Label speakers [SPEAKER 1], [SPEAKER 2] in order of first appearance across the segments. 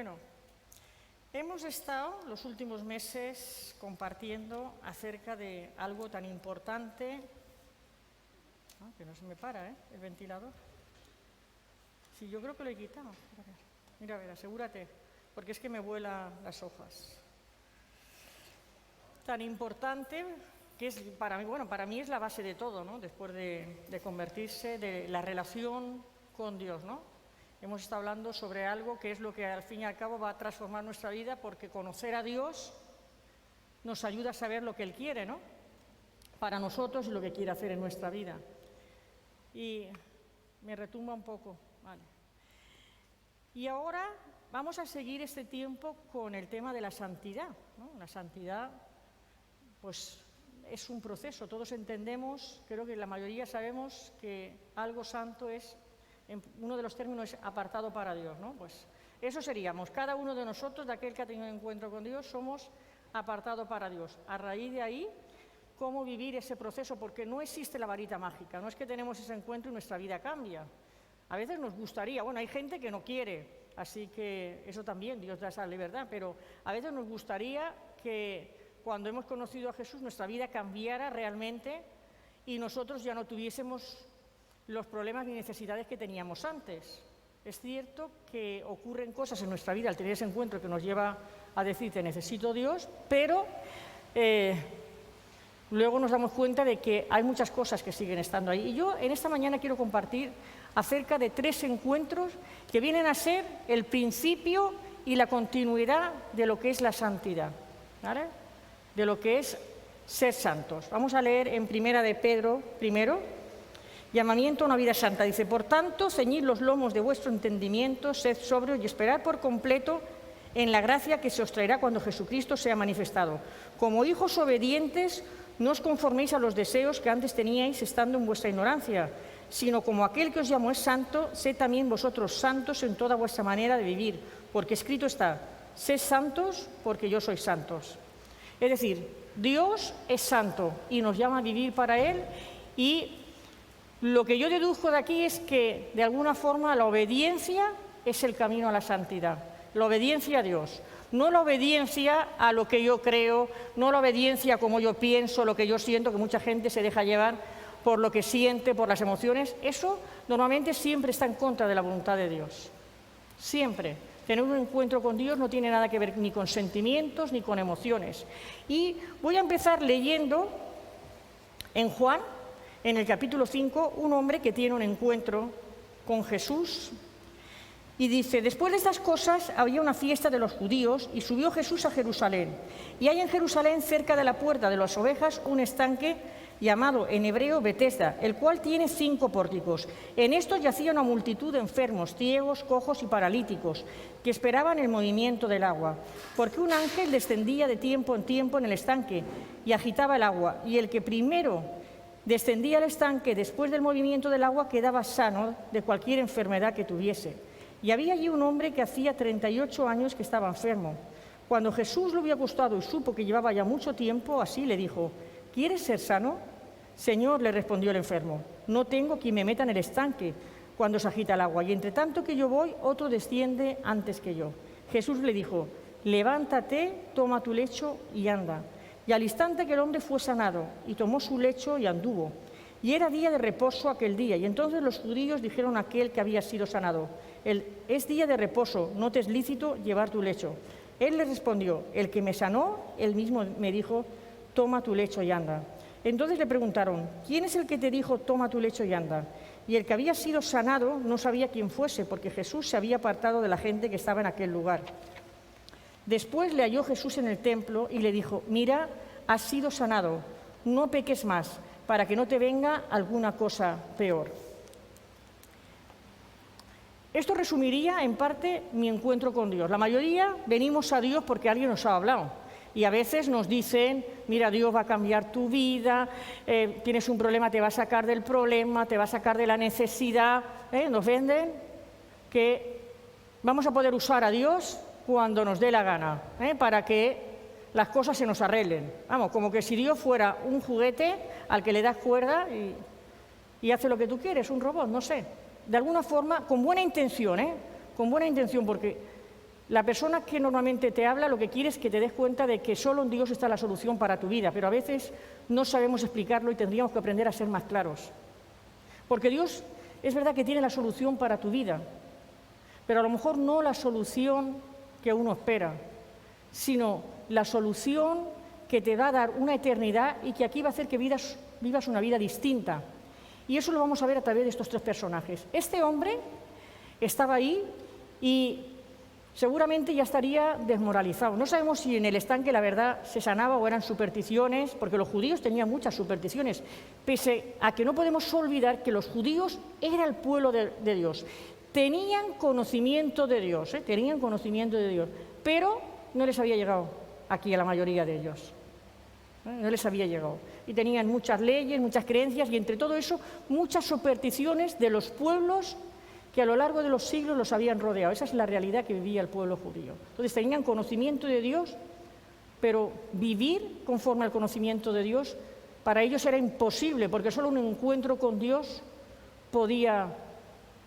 [SPEAKER 1] Bueno, hemos estado los últimos meses compartiendo acerca de algo tan importante, que no se me para, el ventilador. Sí, yo creo que lo he quitado. Mira, a ver, asegúrate, porque es que me vuelan las hojas. Tan importante que es para mí, bueno, para mí es la base de todo, ¿no? Después de convertirse, de la relación con Dios, ¿no? Hemos estado hablando sobre algo que es lo que al fin y al cabo va a transformar nuestra vida, porque conocer a Dios nos ayuda a saber lo que Él quiere, ¿no? Para nosotros y lo que quiere hacer en nuestra vida. Y me retumba un poco, vale. Y ahora vamos a seguir este tiempo con el tema de la santidad, ¿no? La santidad, pues, es un proceso. Todos entendemos, creo que la mayoría sabemos que algo santo es, uno de los términos es apartado para Dios, ¿no? Pues eso seríamos, cada uno de nosotros, de aquel que ha tenido un encuentro con Dios, somos apartado para Dios. A raíz de ahí, cómo vivir ese proceso, porque no existe la varita mágica, no es que tenemos ese encuentro y nuestra vida cambia. A veces nos gustaría, bueno, hay gente que no quiere, así que eso también, Dios da esa libertad, pero a veces nos gustaría que cuando hemos conocido a Jesús nuestra vida cambiara realmente y nosotros ya no tuviésemos los problemas ni necesidades que teníamos antes. Es cierto que ocurren cosas en nuestra vida al tener ese encuentro que nos lleva a decir te necesito Dios, pero luego nos damos cuenta de que hay muchas cosas que siguen estando ahí. Y yo en esta mañana quiero compartir acerca de 3 encuentros que vienen a ser el principio y la continuidad de lo que es la santidad, ¿vale? De lo que es ser santos. Vamos a leer en Primera de Pedro primero. Llamamiento a una vida santa. Dice, por tanto, ceñid los lomos de vuestro entendimiento, sed sobrios y esperad por completo en la gracia que se os traerá cuando Jesucristo sea manifestado. Como hijos obedientes, no os conforméis a los deseos que antes teníais estando en vuestra ignorancia, sino como aquel que os llamó es santo, sed también vosotros santos en toda vuestra manera de vivir, porque escrito está, sed santos porque yo soy santos. Es decir, Dios es santo y nos llama a vivir para Él, y lo que yo deduzco de aquí es que, de alguna forma, la obediencia es el camino a la santidad. La obediencia a Dios. No la obediencia a lo que yo creo, no la obediencia a como yo pienso, lo que yo siento, que mucha gente se deja llevar por lo que siente, por las emociones. Eso normalmente siempre está en contra de la voluntad de Dios. Siempre. Tener un encuentro con Dios no tiene nada que ver ni con sentimientos ni con emociones. Y voy a empezar leyendo en Juan, en el capítulo 5, un hombre que tiene un encuentro con Jesús y dice, después de estas cosas había una fiesta de los judíos y subió Jesús a Jerusalén. Y hay en Jerusalén, cerca de la puerta de las ovejas, un estanque llamado en hebreo Betesda, el cual tiene 5 pórticos. En estos yacía una multitud de enfermos, ciegos, cojos y paralíticos, que esperaban el movimiento del agua, porque un ángel descendía de tiempo en tiempo en el estanque y agitaba el agua, y el que primero descendía al estanque después del movimiento del agua quedaba sano de cualquier enfermedad que tuviese. Y había allí un hombre que hacía 38 años que estaba enfermo. Cuando Jesús lo vio acostado y supo que llevaba ya mucho tiempo así, le dijo, ¿quieres ser sano? Señor, le respondió el enfermo, no tengo quien me meta en el estanque cuando se agita el agua, y entre tanto que yo voy, otro desciende antes que yo. Jesús le dijo, levántate, toma tu lecho y anda. Y al instante que el hombre fue sanado, y tomó su lecho y anduvo. Y era día de reposo aquel día, y entonces los judíos dijeron a aquel que había sido sanado, es día de reposo, no te es lícito llevar tu lecho. Él le respondió, el que me sanó, él mismo me dijo, toma tu lecho y anda. Entonces le preguntaron, ¿quién es el que te dijo, toma tu lecho y anda? Y el que había sido sanado no sabía quién fuese, porque Jesús se había apartado de la gente que estaba en aquel lugar. Después le halló Jesús en el templo y le dijo, mira, has sido sanado, no peques más, para que no te venga alguna cosa peor. Esto resumiría en parte mi encuentro con Dios. La mayoría venimos a Dios porque alguien nos ha hablado. Y a veces nos dicen, mira, Dios va a cambiar tu vida, tienes un problema, te va a sacar del problema, te va a sacar de la necesidad. Nos venden que vamos a poder usar a Dios cuando nos dé la gana, para que las cosas se nos arreglen. Vamos, como que si Dios fuera un juguete al que le das cuerda y hace lo que tú quieres, un robot, no sé. De alguna forma, con buena intención, porque La persona que normalmente te habla lo que quiere es que te des cuenta de que solo en Dios está la solución para tu vida, pero a veces no sabemos explicarlo y tendríamos que aprender a ser más claros. Porque Dios es verdad que tiene la solución para tu vida, pero a lo mejor no la solución que uno espera, sino la solución que te va a dar una eternidad y que aquí va a hacer que vivas una vida distinta. Y eso lo vamos a ver a través de estos tres personajes. Este hombre estaba ahí y seguramente ya estaría desmoralizado. No sabemos si en el estanque la verdad se sanaba o eran supersticiones, porque los judíos tenían muchas supersticiones, pese a que no podemos olvidar que los judíos era el pueblo de Dios. Tenían conocimiento de Dios, pero no les había llegado aquí a la mayoría de ellos. No les había llegado. Y tenían muchas leyes, muchas creencias y entre todo eso muchas supersticiones de los pueblos que a lo largo de los siglos los habían rodeado. Esa es la realidad que vivía el pueblo judío. Entonces tenían conocimiento de Dios, pero vivir conforme al conocimiento de Dios para ellos era imposible, porque solo un encuentro con Dios podía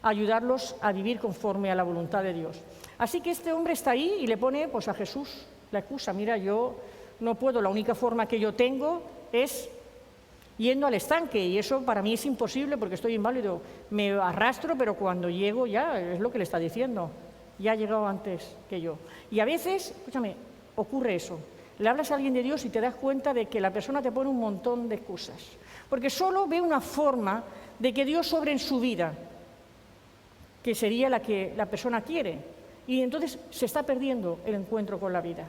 [SPEAKER 1] ayudarlos a vivir conforme a la voluntad de Dios. Así que este hombre está ahí y le pone pues, a Jesús la excusa: mira, yo no puedo, la única forma que yo tengo es yendo al estanque, y eso para mí es imposible porque estoy inválido. Me arrastro, pero cuando llego ya, es lo que le está diciendo, ya ha llegado antes que yo. Y a veces, escúchame, ocurre eso. Le hablas a alguien de Dios y te das cuenta de que la persona te pone un montón de excusas, porque solo ve una forma de que Dios sobre en su vida, que sería la que la persona quiere, y entonces se está perdiendo el encuentro con la vida.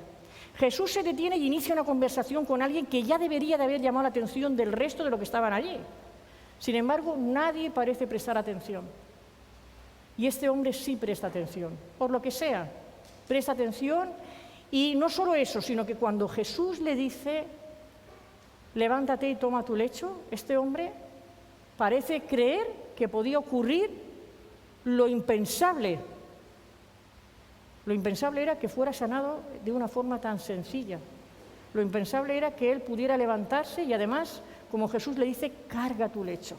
[SPEAKER 1] Jesús se detiene y inicia una conversación con alguien que ya debería de haber llamado la atención del resto de los que estaban allí. Sin embargo, nadie parece prestar atención. Y este hombre sí presta atención, por lo que sea, presta atención. Y no solo eso, sino que cuando Jesús le dice, levántate y toma tu lecho, este hombre parece creer que podía ocurrir lo impensable. Lo impensable era que fuera sanado de una forma tan sencilla. Lo impensable era que él pudiera levantarse y además, como Jesús le dice, carga tu lecho.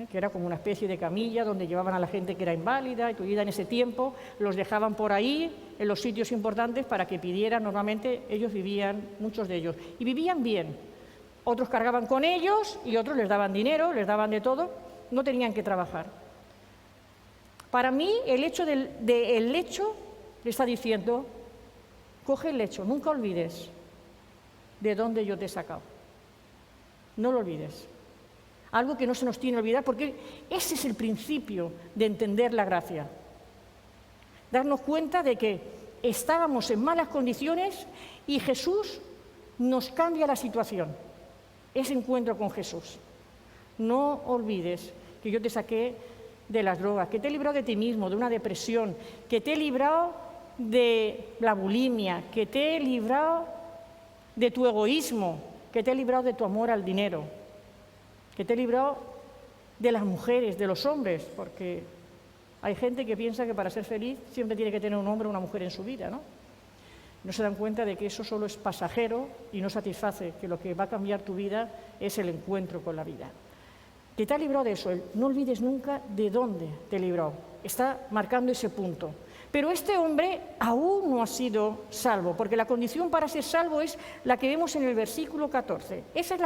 [SPEAKER 1] Que era como una especie de camilla donde llevaban a la gente que era inválida, y tu vida en ese tiempo los dejaban por ahí, en los sitios importantes, para que pidieran. Normalmente ellos vivían, muchos de ellos, y vivían bien. Otros cargaban con ellos y otros les daban dinero, les daban de todo, no tenían que trabajar. Para mí, el hecho del lecho le está diciendo, coge el lecho, nunca olvides de dónde yo te he sacado. No lo olvides. Algo que no se nos tiene que olvidar, porque ese es el principio de entender la gracia. Darnos cuenta de que estábamos en malas condiciones y Jesús nos cambia la situación. Ese encuentro con Jesús. No olvides que yo te saqué de las drogas, que te he librado de ti mismo, de una depresión, que te he librado de la bulimia, que te he librado de tu egoísmo, que te he librado de tu amor al dinero, que te he librado de las mujeres, de los hombres, porque hay gente que piensa que para ser feliz siempre tiene que tener un hombre o una mujer en su vida, ¿no? No se dan cuenta de que eso solo es pasajero y no satisface, que lo que va a cambiar tu vida es el encuentro con la vida. Que te ha librado de eso, no olvides nunca de dónde te libró. Está marcando ese punto. Pero este hombre aún no ha sido salvo, porque la condición para ser salvo es la que vemos en el versículo 14. Esa es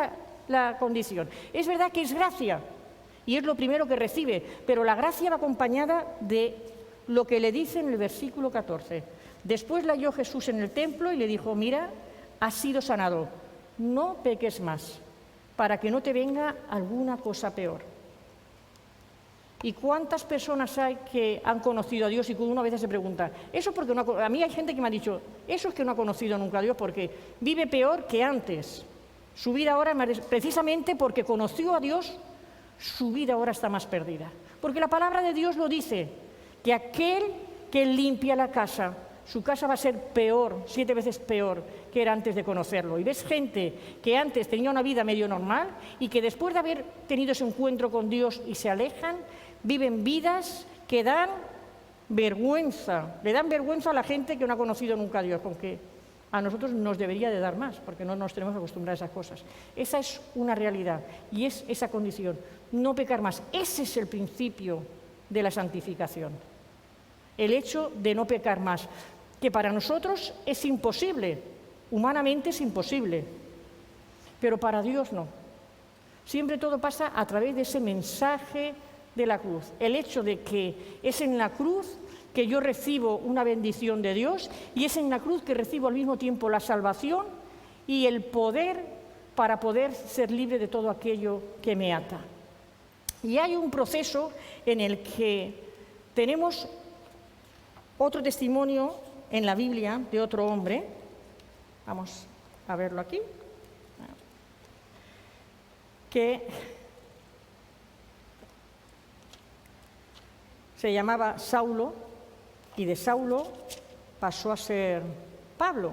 [SPEAKER 1] la condición. Es verdad que es gracia, y es lo primero que recibe, pero la gracia va acompañada de lo que le dice en el versículo 14. Después la halló Jesús en el templo y le dijo, mira, has sido sanado, no peques más, para que no te venga alguna cosa peor. ¿Y cuántas personas hay que han conocido a Dios y que uno a veces se pregunta, eso porque no a mí hay gente que me ha dicho, eso es que no ha conocido nunca a Dios porque vive peor que antes. Su vida ahora, precisamente porque conoció a Dios, su vida ahora está más perdida. Porque la palabra de Dios lo dice, que aquel que limpia la casa, su casa va a ser peor, 7 veces peor que era antes de conocerlo. Y ves gente que antes tenía una vida medio normal y que después de haber tenido ese encuentro con Dios y se alejan, viven vidas que dan vergüenza. Le dan vergüenza a la gente que no ha conocido nunca a Dios, aunque a nosotros nos debería de dar más, porque no nos tenemos que acostumbrar a esas cosas. Esa es una realidad y es esa condición, no pecar más. Ese es el principio de la santificación. el hecho de no pecar más, que para nosotros es imposible, humanamente es imposible, pero para Dios no. Siempre todo pasa a través de ese mensaje de la cruz, el hecho de que es en la cruz que yo recibo una bendición de Dios y es en la cruz que recibo al mismo tiempo la salvación y el poder para poder ser libre de todo aquello que me ata. Y hay un proceso en el que tenemos otro testimonio en la Biblia de otro hombre, vamos a verlo aquí, que se llamaba Saulo, y de Saulo pasó a ser Pablo.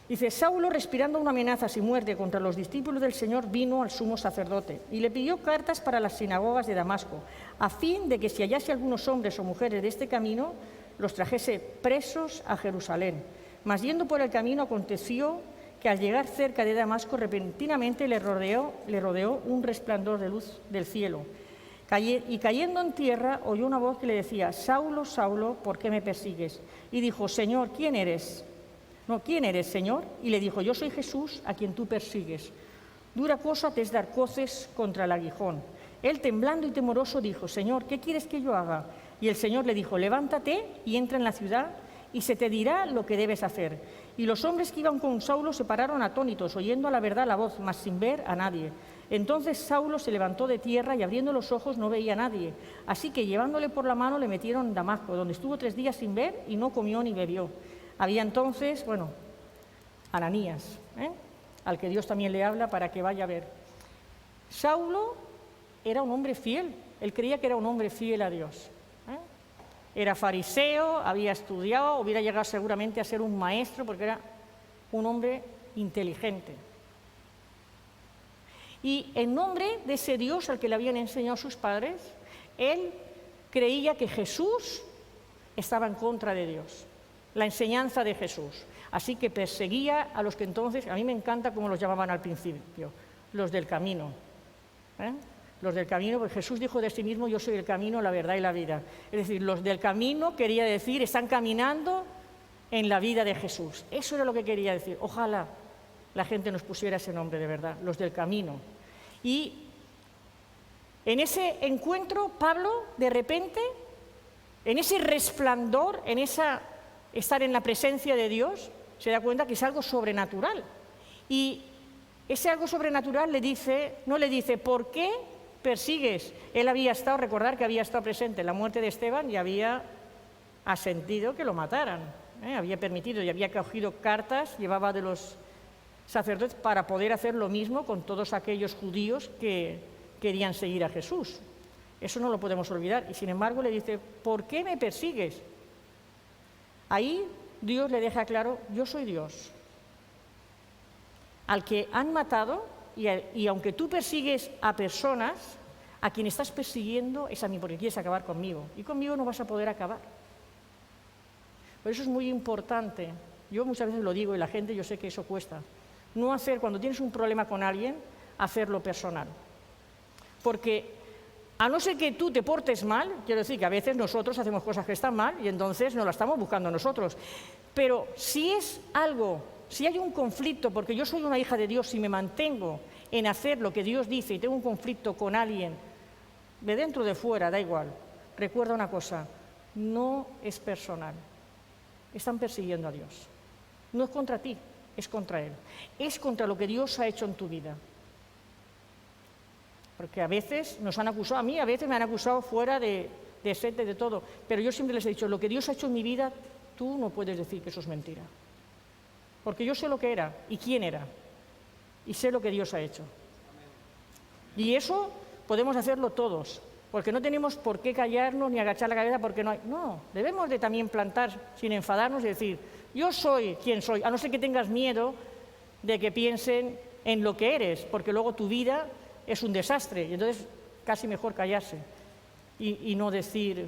[SPEAKER 1] Dice, Saulo, respirando una amenaza y muerte contra los discípulos del Señor, vino al sumo sacerdote y le pidió cartas para las sinagogas de Damasco, a fin de que si hallase algunos hombres o mujeres de este camino, los trajese presos a Jerusalén. Mas yendo por el camino aconteció que al llegar cerca de Damasco, repentinamente le rodeó un resplandor de luz del cielo. Y cayendo en tierra, oyó una voz que le decía, Saulo, Saulo, ¿por qué me persigues? Y dijo, Señor, ¿quién eres? No, ¿quién eres, Señor? Y le dijo, yo soy Jesús, a quien tú persigues. Dura cosa te es dar coces contra el aguijón. Él, temblando y temoroso, dijo, Señor, ¿qué quieres que yo haga? Y el Señor le dijo, levántate y entra en la ciudad, y se te dirá lo que debes hacer. Y los hombres que iban con Saulo se pararon atónitos, oyendo a la verdad la voz, mas sin ver a nadie. Entonces Saulo se levantó de tierra y abriendo los ojos no veía a nadie. Así que llevándole por la mano le metieron en Damasco, donde estuvo 3 días sin ver y no comió ni bebió. Había entonces, Ananías, al que Dios también le habla para que vaya a ver. Saulo era un hombre fiel, él creía que era un hombre fiel a Dios. Era fariseo, había estudiado, hubiera llegado seguramente a ser un maestro porque era un hombre inteligente. Y en nombre de ese Dios al que le habían enseñado sus padres, él creía que Jesús estaba en contra de Dios, la enseñanza de Jesús. Así que perseguía a los que entonces, a mí me encanta cómo los llamaban al principio, los del camino. Los del camino, porque Jesús dijo de sí mismo, yo soy el camino, la verdad y la vida. Es decir, los del camino quería decir, están caminando en la vida de Jesús. Eso era lo que quería decir. Ojalá la gente nos pusiera ese nombre de verdad, los del camino. Y en ese encuentro, Pablo, de repente, en ese resplandor, en esa estar en la presencia de Dios, se da cuenta que es algo sobrenatural. Y ese algo sobrenatural no le dice, ¿por qué persigues? Él había estado, recordar que había estado presente en la muerte de Esteban y había asentido que lo mataran. Había permitido y había cogido cartas, llevaba de los sacerdotes para poder hacer lo mismo con todos aquellos judíos que querían seguir a Jesús. Eso no lo podemos olvidar. Y sin embargo le dice, ¿por qué me persigues? Ahí Dios le deja claro, yo soy Dios. Al que han matado, y aunque tú persigues a personas, a quien estás persiguiendo es a mí, porque quieres acabar conmigo. Y conmigo no vas a poder acabar. Por eso es muy importante, yo muchas veces lo digo y la gente, yo sé que eso cuesta, no hacer, cuando tienes un problema con alguien, hacerlo personal. Porque a no ser que tú te portes mal, quiero decir que a veces nosotros hacemos cosas que están mal y entonces nos la estamos buscando nosotros. Pero si es algo, si hay un conflicto, porque yo soy una hija de Dios y me mantengo en hacer lo que Dios dice y tengo un conflicto con alguien, de dentro o de fuera, da igual, recuerda una cosa, no es personal. Están persiguiendo a Dios. No es contra ti, es contra Él. Es contra lo que Dios ha hecho en tu vida. Porque a veces nos han acusado, a mí a veces me han acusado fuera de sete, de todo, pero yo siempre les he dicho, lo que Dios ha hecho en mi vida, tú no puedes decir que eso es mentira. Porque yo sé lo que era y quién era, y sé lo que Dios ha hecho. Y eso podemos hacerlo todos, porque no tenemos por qué callarnos ni agachar la cabeza porque no hay... No, debemos de también plantar sin enfadarnos y decir, yo soy quien soy, a no ser que tengas miedo de que piensen en lo que eres, porque luego tu vida es un desastre, y entonces casi mejor callarse y no decir,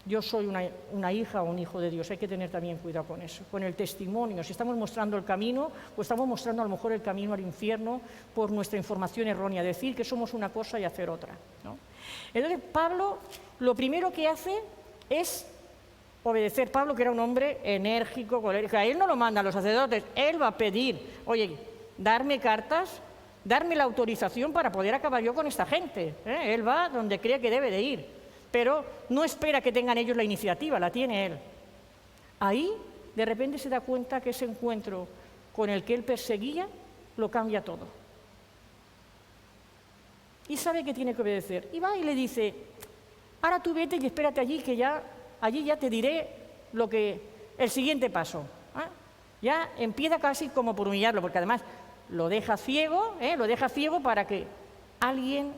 [SPEAKER 1] yo soy una hija o un hijo de Dios. Hay que tener también cuidado con eso, con el testimonio. Si estamos mostrando el camino, o estamos mostrando a lo mejor el camino al infierno por nuestra información errónea, decir que somos una cosa y hacer otra, ¿no? Entonces Pablo lo primero que hace es obedecer. Pablo, que era un hombre enérgico, colérico, a él no lo mandan los sacerdotes, él va a pedir, oye, darme cartas, darme la autorización para poder acabar yo con esta gente. Él va donde cree que debe de ir, pero no espera que tengan ellos la iniciativa, la tiene él. Ahí, de repente se da cuenta que ese encuentro con el que él perseguía lo cambia todo. Y sabe que tiene que obedecer. Y va y le dice, ahora tú vete y espérate allí, que allí ya te diré el siguiente paso. Ya empieza casi como por humillarlo, porque además lo deja ciego para que alguien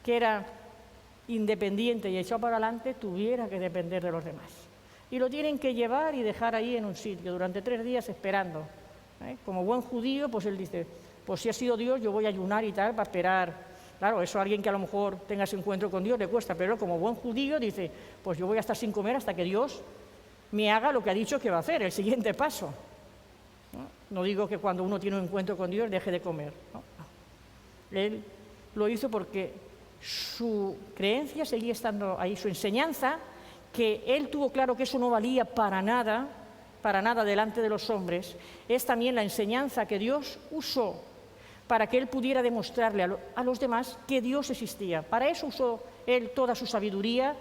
[SPEAKER 1] que era independiente y echado para adelante tuviera que depender de los demás. Y lo tienen que llevar y dejar ahí en un sitio durante 3 días esperando. Como buen judío, pues él dice, pues si ha sido Dios, yo voy a ayunar y tal para esperar. Claro, eso a alguien que a lo mejor tenga ese encuentro con Dios le cuesta, pero como buen judío dice, pues yo voy a estar sin comer hasta que Dios me haga lo que ha dicho que va a hacer, el siguiente paso. No digo que cuando uno tiene un encuentro con Dios deje de comer. No. Él lo hizo porque su creencia seguía estando ahí, su enseñanza, que él tuvo claro que eso no valía para nada delante de los hombres, es también la enseñanza que Dios usó para que él pudiera demostrarle a los demás que Dios existía. Para eso usó él toda su sabiduría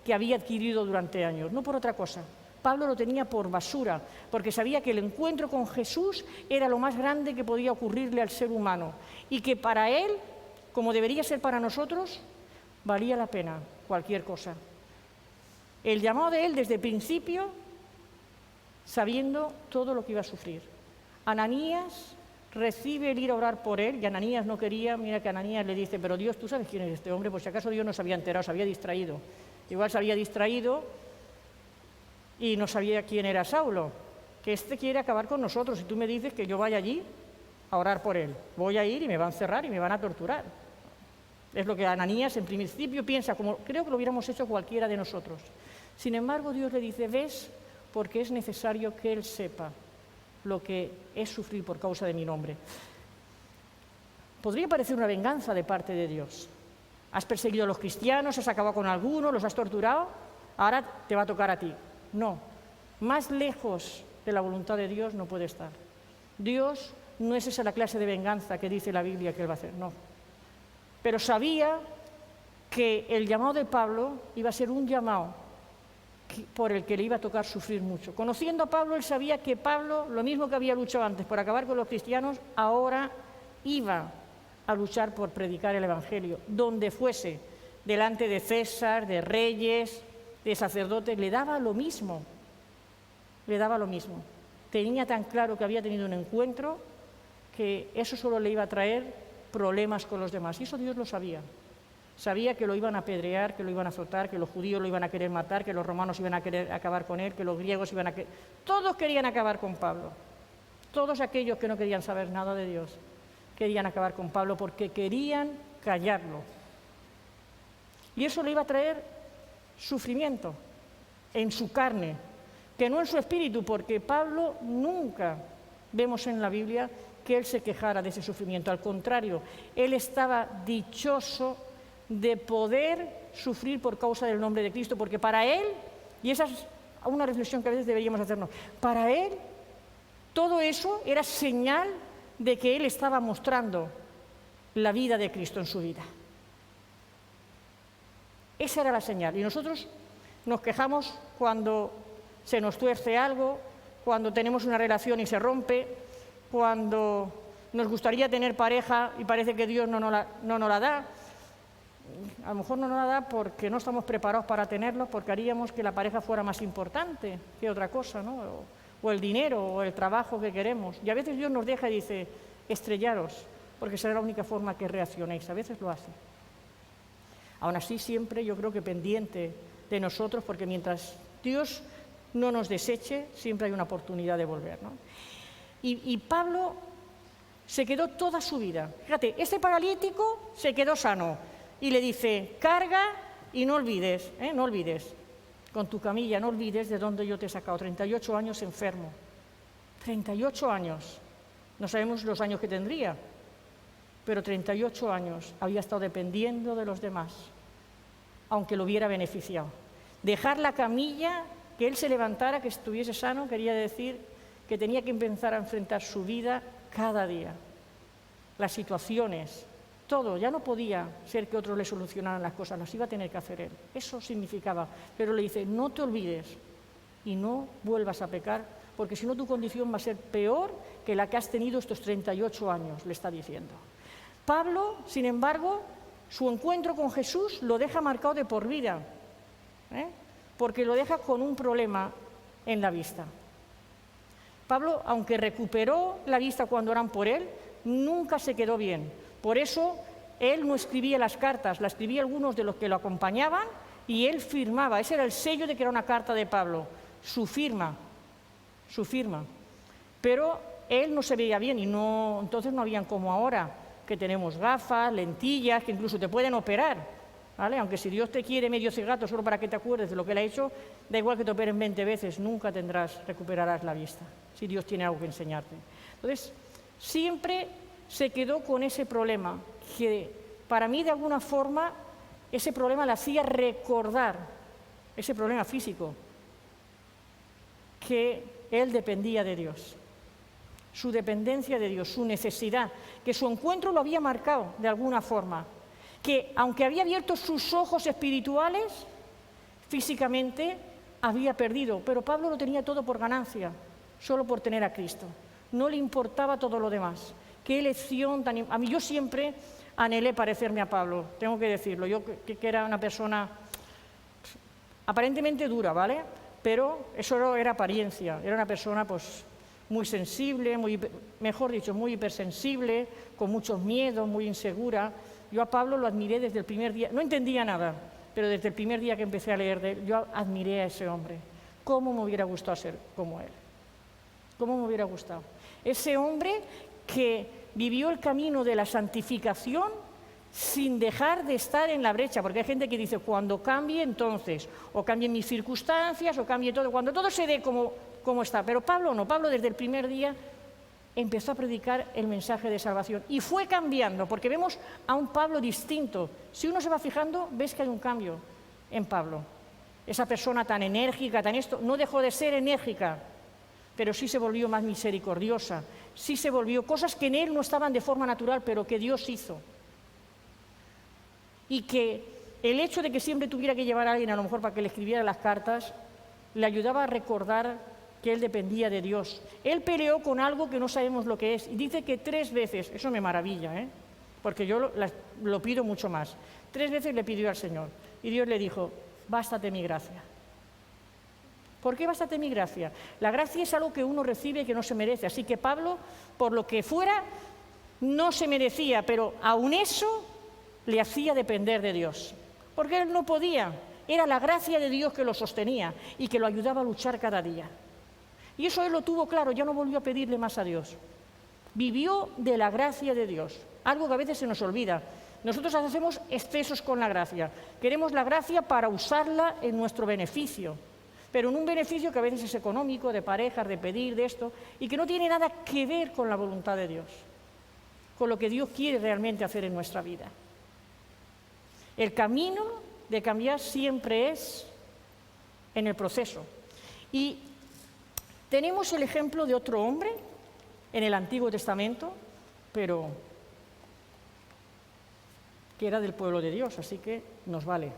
[SPEAKER 1] que había adquirido durante años, no por otra cosa. Pablo lo tenía por basura, porque sabía que el encuentro con Jesús era lo más grande que podía ocurrirle al ser humano y que para él, como debería ser para nosotros, valía la pena cualquier cosa. El llamado de él desde el principio, sabiendo todo lo que iba a sufrir. Ananías recibe el ir a orar por él, y Ananías no quería, mira que Ananías le dice, pero Dios, ¿tú sabes quién es este hombre? Pues si acaso Dios no se había enterado, se había distraído. Igual se había distraído y no sabía quién era Saulo, que este quiere acabar con nosotros, y tú me dices que yo vaya allí a orar por él. Voy a ir y me van a encerrar y me van a torturar. Es lo que Ananías en principio piensa, como creo que lo hubiéramos hecho cualquiera de nosotros. Sin embargo, Dios le dice, ves, porque es necesario que él sepa lo que es sufrir por causa de mi nombre. Podría parecer una venganza de parte de Dios. Has perseguido a los cristianos, has acabado con algunos, los has torturado, ahora te va a tocar a ti. No, más lejos de la voluntad de Dios no puede estar. Dios no es esa la clase de venganza que dice la Biblia que él va a hacer, no. Pero sabía que el llamado de Pablo iba a ser un llamado por el que le iba a tocar sufrir mucho. Conociendo a Pablo, él sabía que Pablo, lo mismo que había luchado antes por acabar con los cristianos, ahora iba a luchar por predicar el Evangelio, donde fuese, delante de César, de reyes, de sacerdotes, le daba lo mismo. Tenía tan claro que había tenido un encuentro que eso solo le iba a traer problemas con los demás, y eso Dios lo sabía. Sabía que lo iban a apedrear, que lo iban a azotar, que los judíos lo iban a querer matar, que los romanos iban a querer acabar con él, que los griegos iban a querer... Todos querían acabar con Pablo. Todos aquellos que no querían saber nada de Dios querían acabar con Pablo porque querían callarlo. Y eso le iba a traer sufrimiento en su carne, que no en su espíritu, porque Pablo nunca vemos en la Biblia que él se quejara de ese sufrimiento. Al contrario, él estaba dichoso de poder sufrir por causa del nombre de Cristo, porque para él, y esa es una reflexión que a veces deberíamos hacernos, para él todo eso era señal de que él estaba mostrando la vida de Cristo en su vida. Esa era la señal, y nosotros nos quejamos cuando se nos tuerce algo, cuando tenemos una relación y se rompe, cuando nos gustaría tener pareja y parece que Dios no nos la da. A lo mejor no nos la da porque no estamos preparados para tenerlo, porque haríamos que la pareja fuera más importante que otra cosa, ¿no? O el dinero, o el trabajo que queremos. Y a veces Dios nos deja y dice, estrellaros, porque será la única forma que reaccionéis. A veces lo hace. Aún así, siempre yo creo que pendiente de nosotros, porque mientras Dios no nos deseche, siempre hay una oportunidad de volver, ¿no? Y Pablo se quedó toda su vida. Fíjate, este paralítico se quedó sano. Y le dice, carga y no olvides, no olvides, con tu camilla, no olvides de dónde yo te he sacado. 38 años enfermo, 38 años, no sabemos los años que tendría, pero 38 años había estado dependiendo de los demás, aunque lo hubiera beneficiado. Dejar la camilla, que él se levantara, que estuviese sano, quería decir que tenía que empezar a enfrentar su vida cada día. Las situaciones, todo, ya no podía ser que otros le solucionaran las cosas, las iba a tener que hacer él. Eso significaba. Pero le dice, no te olvides y no vuelvas a pecar, porque si no tu condición va a ser peor que la que has tenido estos 38 años, le está diciendo. Pablo, sin embargo, su encuentro con Jesús lo deja marcado de por vida, porque lo deja con un problema en la vista. Pablo, aunque recuperó la vista cuando oran por él, nunca se quedó bien. Por eso, él no escribía las cartas, la escribía algunos de los que lo acompañaban y él firmaba. Ese era el sello de que era una carta de Pablo, su firma. Pero él no se veía bien y entonces no habían como ahora, que tenemos gafas, lentillas, que incluso te pueden operar, ¿vale? Aunque si Dios te quiere medio cegato solo para que te acuerdes de lo que Él ha hecho, da igual que te operen 20 veces, nunca recuperarás la vista, si Dios tiene algo que enseñarte. Entonces, siempre se quedó con ese problema, que para mí de alguna forma ese problema le hacía recordar, ese problema físico, que él dependía de Dios. Su dependencia de Dios, su necesidad, que su encuentro lo había marcado de alguna forma, que aunque había abierto sus ojos espirituales, físicamente había perdido, pero Pablo lo tenía todo por ganancia, solo por tener a Cristo. No le importaba todo lo demás. Qué elección tan... A mí yo siempre anhelé parecerme a Pablo, tengo que decirlo, yo que era una persona aparentemente dura, ¿vale? Pero eso era apariencia, era una persona pues muy sensible, muy hipersensible, con muchos miedos, muy insegura. Yo a Pablo lo admiré desde el primer día, no entendía nada, pero desde el primer día que empecé a leer de él, yo admiré a ese hombre. ¿Cómo me hubiera gustado ser como él? ¿Cómo me hubiera gustado? Ese hombre que vivió el camino de la santificación sin dejar de estar en la brecha, porque hay gente que dice, cuando cambie entonces, o cambien mis circunstancias, o cambie todo, cuando todo se dé como está. Pero Pablo no, Pablo desde el primer día empezó a predicar el mensaje de salvación y fue cambiando, porque vemos a un Pablo distinto. Si uno se va fijando, ves que hay un cambio en Pablo. Esa persona tan enérgica, no dejó de ser enérgica, pero sí se volvió más misericordiosa, sí se volvió cosas que en él no estaban de forma natural, pero que Dios hizo. Y que el hecho de que siempre tuviera que llevar a alguien, a lo mejor para que le escribiera las cartas, le ayudaba a recordar que él dependía de Dios. Él peleó con algo que no sabemos lo que es, y dice que 3 veces, eso me maravilla, porque yo lo pido mucho más. 3 veces le pidió al Señor, y Dios le dijo, bástate mi gracia. ¿Por qué bástate mi gracia? La gracia es algo que uno recibe y que no se merece, así que Pablo, por lo que fuera, no se merecía, pero aun eso le hacía depender de Dios, porque él no podía, era la gracia de Dios que lo sostenía y que lo ayudaba a luchar cada día. Y eso él lo tuvo claro, ya no volvió a pedirle más a Dios. Vivió de la gracia de Dios, algo que a veces se nos olvida. Nosotros hacemos excesos con la gracia, queremos la gracia para usarla en nuestro beneficio, pero en un beneficio que a veces es económico, de parejas, de pedir, de esto, y que no tiene nada que ver con la voluntad de Dios, con lo que Dios quiere realmente hacer en nuestra vida. El camino de cambiar siempre es en el proceso. Y tenemos el ejemplo de otro hombre en el Antiguo Testamento, pero que era del pueblo de Dios, así que nos vale.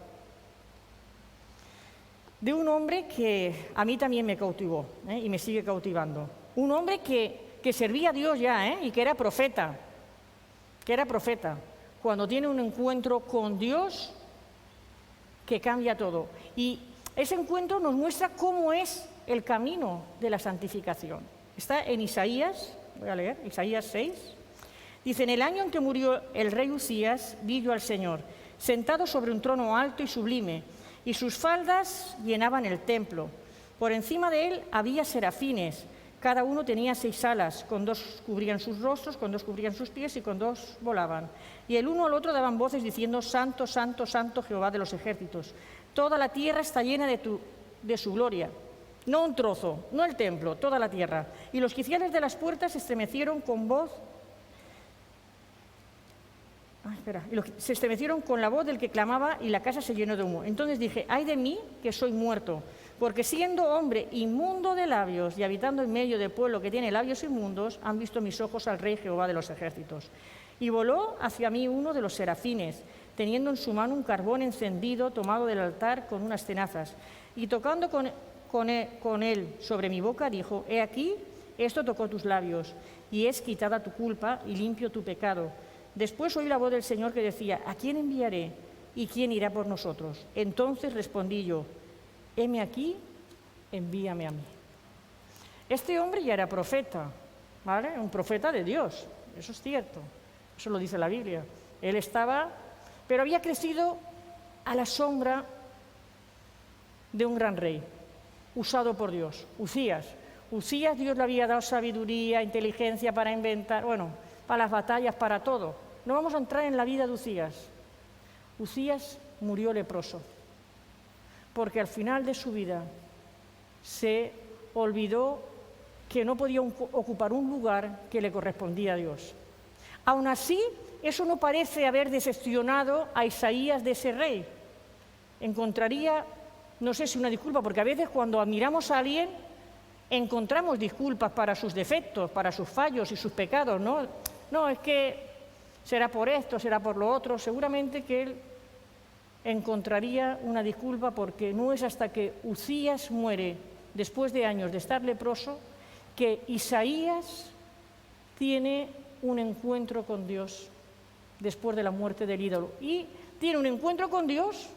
[SPEAKER 1] De un hombre que a mí también me cautivó y me sigue cautivando. Un hombre que servía a Dios ya y que era profeta. Cuando tiene un encuentro con Dios que cambia todo. Y ese encuentro nos muestra cómo es el camino de la santificación. Está en Isaías, voy a leer, Isaías 6. Dice, en el año en que murió el rey Uzías, vi yo al Señor, sentado sobre un trono alto y sublime, y sus faldas llenaban el templo. Por encima de él había serafines, cada uno tenía 6 alas, con 2 cubrían sus rostros, con 2 cubrían sus pies y con 2 volaban. Y el uno al otro daban voces diciendo, Santo, Santo, Santo, Jehová de los ejércitos. Toda la tierra está llena de su gloria. No un trozo, no el templo, toda la tierra. Y los quiciales de las puertas se estremecieron con voz se estremecieron con la voz del que clamaba y la casa se llenó de humo. Entonces dije, ay de mí que soy muerto, porque siendo hombre inmundo de labios y habitando en medio del pueblo que tiene labios inmundos, han visto mis ojos al Rey Jehová de los ejércitos. Y voló hacia mí uno de los serafines, teniendo en su mano un carbón encendido tomado del altar con unas tenazas. Y tocando con él sobre mi boca, dijo, he aquí, esto tocó tus labios, y es quitada tu culpa y limpio tu pecado. Después oí la voz del Señor que decía, ¿a quién enviaré y quién irá por nosotros? Entonces respondí yo, heme aquí, envíame a mí. Este hombre ya era profeta, ¿vale? Un profeta de Dios, eso es cierto, eso lo dice la Biblia. Él estaba, pero había crecido a la sombra de un gran rey, usado por Dios, Uzías. Uzías, Dios le había dado sabiduría, inteligencia para inventar, para las batallas, para todo. No vamos a entrar en la vida de Uzías. Uzías murió leproso, porque al final de su vida se olvidó que no podía ocupar un lugar que le correspondía a Dios. Aún así, eso no parece haber decepcionado a Isaías de ese rey. Encontraría, no sé si una disculpa, porque a veces cuando admiramos a alguien, encontramos disculpas para sus defectos, para sus fallos y sus pecados, ¿no? No, es que será por esto, será por lo otro. Seguramente que él encontraría una disculpa porque no es hasta que Uzías muere, después de años de estar leproso, que Isaías tiene un encuentro con Dios después de la muerte del ídolo. Y tiene un encuentro con Dios,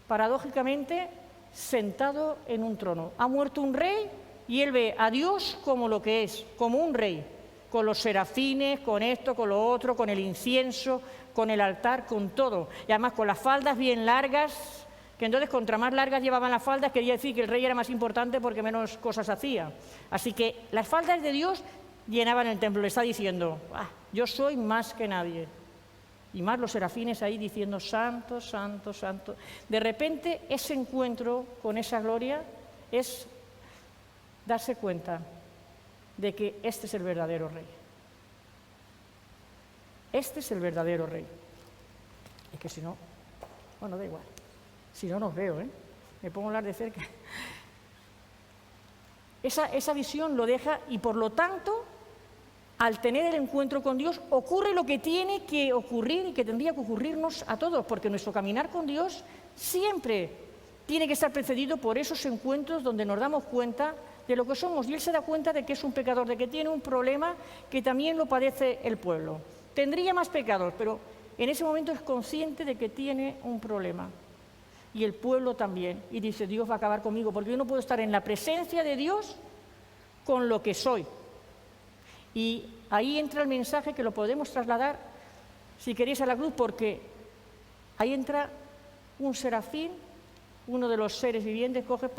[SPEAKER 1] paradójicamente, sentado en un trono. Ha muerto un rey y él ve a Dios como lo que es, como un rey, con los serafines, con esto, con lo otro, con el incienso, con el altar, con todo. Y además con las faldas bien largas, que entonces contra más largas llevaban las faldas, quería decir que el rey era más importante porque menos cosas hacía. Así que las faldas de Dios llenaban el templo, le está diciendo, yo soy más que nadie. Y más los serafines ahí diciendo, santo, santo, santo. De repente ese encuentro con esa gloria es darse cuenta de que este es el verdadero rey. Este es el verdadero rey. Y que si no, da igual. Si no, nos veo, me pongo a hablar de cerca. Esa visión lo deja y por lo tanto, al tener el encuentro con Dios, ocurre lo que tiene que ocurrir y que tendría que ocurrirnos a todos, porque nuestro caminar con Dios siempre tiene que estar precedido por esos encuentros donde nos damos cuenta de lo que somos. Y él se da cuenta de que es un pecador, de que tiene un problema que también lo padece el pueblo. Tendría más pecados, pero en ese momento es consciente de que tiene un problema. Y el pueblo también. Y dice, Dios va a acabar conmigo, porque yo no puedo estar en la presencia de Dios con lo que soy. Y ahí entra el mensaje que lo podemos trasladar, si queréis, a la cruz, porque ahí entra un serafín, uno de los seres vivientes, coge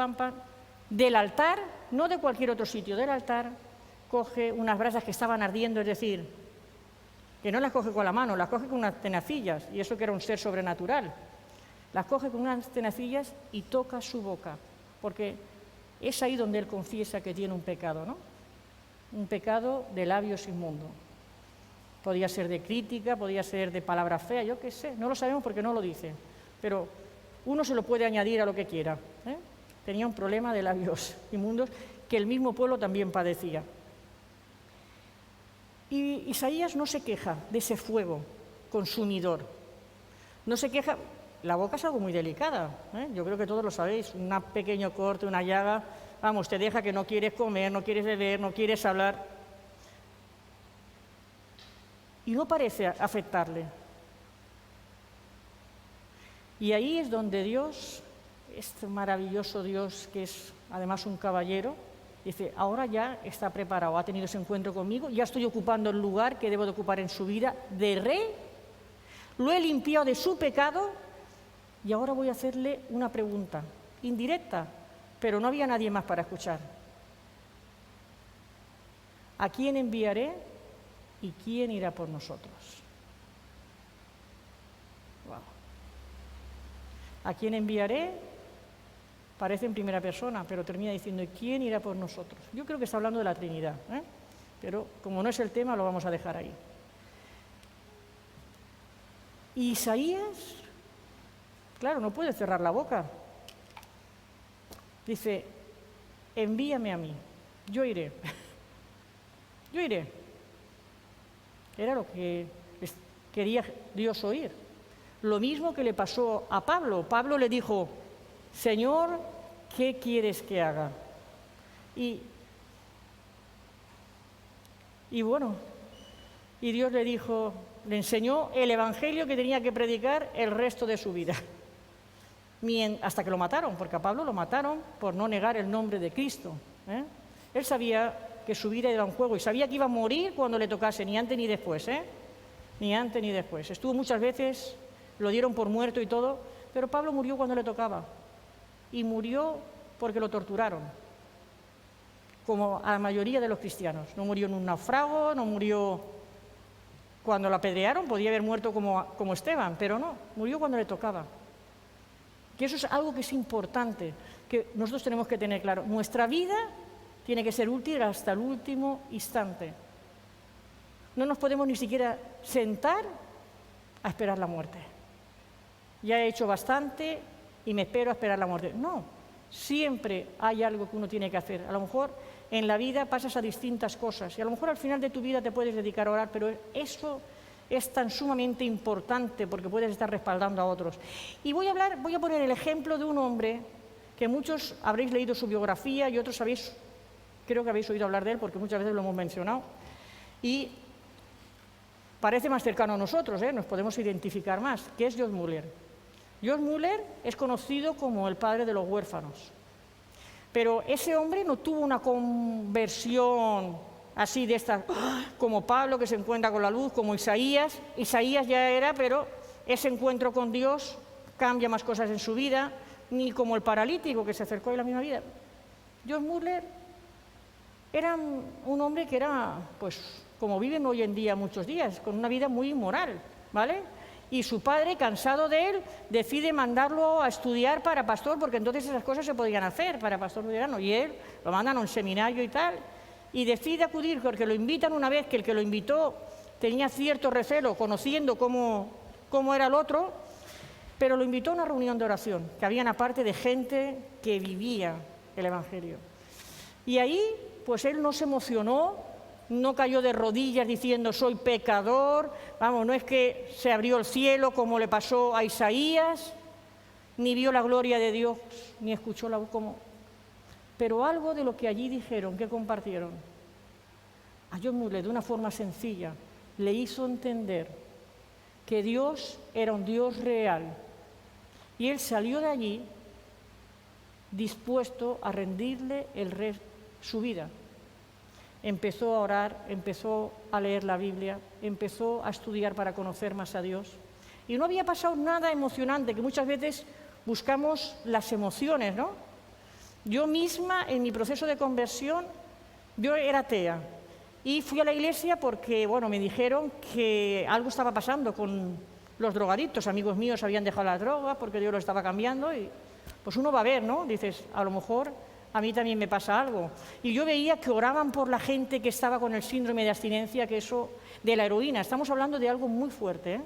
[SPEAKER 1] del altar, no de cualquier otro sitio, del altar, coge unas brasas que estaban ardiendo, es decir, que no las coge con la mano, las coge con unas tenacillas, y eso que era un ser sobrenatural. Las coge con unas tenacillas y toca su boca, porque es ahí donde él confiesa que tiene un pecado, ¿no? Un pecado de labios inmundos. Podía ser de crítica, podía ser de palabra fea, yo qué sé, no lo sabemos porque no lo dice, pero uno se lo puede añadir a lo que quiera. Tenía un problema de labios inmundos que el mismo pueblo también padecía. Y Isaías no se queja de ese fuego consumidor, no se queja. La boca es algo muy delicada, yo creo que todos lo sabéis, un pequeño corte, una llaga, vamos, te deja que no quieres comer, no quieres beber, no quieres hablar. Y no parece afectarle. Y ahí es donde Dios, este maravilloso Dios que es además un caballero, dice, ahora ya está preparado, ha tenido ese encuentro conmigo, ya estoy ocupando el lugar que debo de ocupar en su vida de rey, lo he limpiado de su pecado. Y ahora voy a hacerle una pregunta, indirecta, pero no había nadie más para escuchar. ¿A quién enviaré y quién irá por nosotros? Wow. ¿A quién enviaré? Parece en primera persona, pero termina diciendo, ¿y quién irá por nosotros? Yo creo que está hablando de la Trinidad, pero como no es el tema, lo vamos a dejar ahí. Y Isaías, claro, no puede cerrar la boca. Dice, envíame a mí, yo iré. Yo iré. Era lo que quería Dios oír. Lo mismo que le pasó a Pablo. Pablo le dijo, Señor, ¿qué quieres que haga? Y bueno, y Dios le dijo, le enseñó el evangelio que tenía que predicar el resto de su vida. Hasta que lo mataron, porque a Pablo lo mataron por no negar el nombre de Cristo. Él sabía que su vida era un juego y sabía que iba a morir cuando le tocase, ni antes ni después, ni antes ni después. Estuvo muchas veces, lo dieron por muerto y todo, pero Pablo murió cuando le tocaba. Y murió porque lo torturaron, como a la mayoría de los cristianos. No murió en un naufrago, no murió cuando lo apedrearon, podía haber muerto como Esteban, pero no, murió cuando le tocaba. Que eso es algo que es importante, que nosotros tenemos que tener claro. Nuestra vida tiene que ser útil hasta el último instante. No nos podemos ni siquiera sentar a esperar la muerte. Ya he hecho bastante y me espero a esperar la muerte. No, siempre hay algo que uno tiene que hacer. A lo mejor en la vida pasas a distintas cosas y a lo mejor al final de tu vida te puedes dedicar a orar, pero eso es tan sumamente importante porque puedes estar respaldando a otros. Y voy a poner el ejemplo de un hombre que muchos habréis leído su biografía y otros creo que habéis oído hablar de él porque muchas veces lo hemos mencionado. Y parece más cercano a nosotros, nos podemos identificar más, que es George Muller. George Muller es conocido como el padre de los huérfanos. Pero ese hombre no tuvo una conversión así de estas, como Pablo que se encuentra con la luz, como Isaías. Isaías ya era, pero ese encuentro con Dios cambia más cosas en su vida, ni como el paralítico que se acercó en la misma vida. George Muller era un hombre que era, pues, como viven hoy en día muchos días, con una vida muy inmoral, ¿vale? Y su padre, cansado de él, decide mandarlo a estudiar para pastor, porque entonces esas cosas se podían hacer para pastor luterano, y él lo mandan a un seminario y tal, y decide acudir porque lo invitan una vez, que el que lo invitó tenía cierto recelo, conociendo cómo era el otro, pero lo invitó a una reunión de oración, que habían aparte de gente que vivía el Evangelio. Y ahí, pues él no se emocionó, no cayó de rodillas diciendo soy pecador, vamos, no es que se abrió el cielo como le pasó a Isaías, ni vio la gloria de Dios, ni escuchó la voz como... Pero algo de lo que allí dijeron, que compartieron, a George Muller de una forma sencilla le hizo entender que Dios era un Dios real. Y él salió de allí dispuesto a rendirle su vida. Empezó a orar, empezó a leer la Biblia, empezó a estudiar para conocer más a Dios. Y no había pasado nada emocionante, que muchas veces buscamos las emociones, ¿no? Yo misma, en mi proceso de conversión, yo era atea. Y fui a la iglesia porque, bueno, me dijeron que algo estaba pasando con los drogadictos. Amigos míos habían dejado la droga porque Dios lo estaba cambiando. Y pues uno va a ver, ¿no? Dices, a lo mejor a mí también me pasa algo. Y yo veía que oraban por la gente que estaba con el síndrome de abstinencia, que eso, de la heroína. Estamos hablando de algo muy fuerte,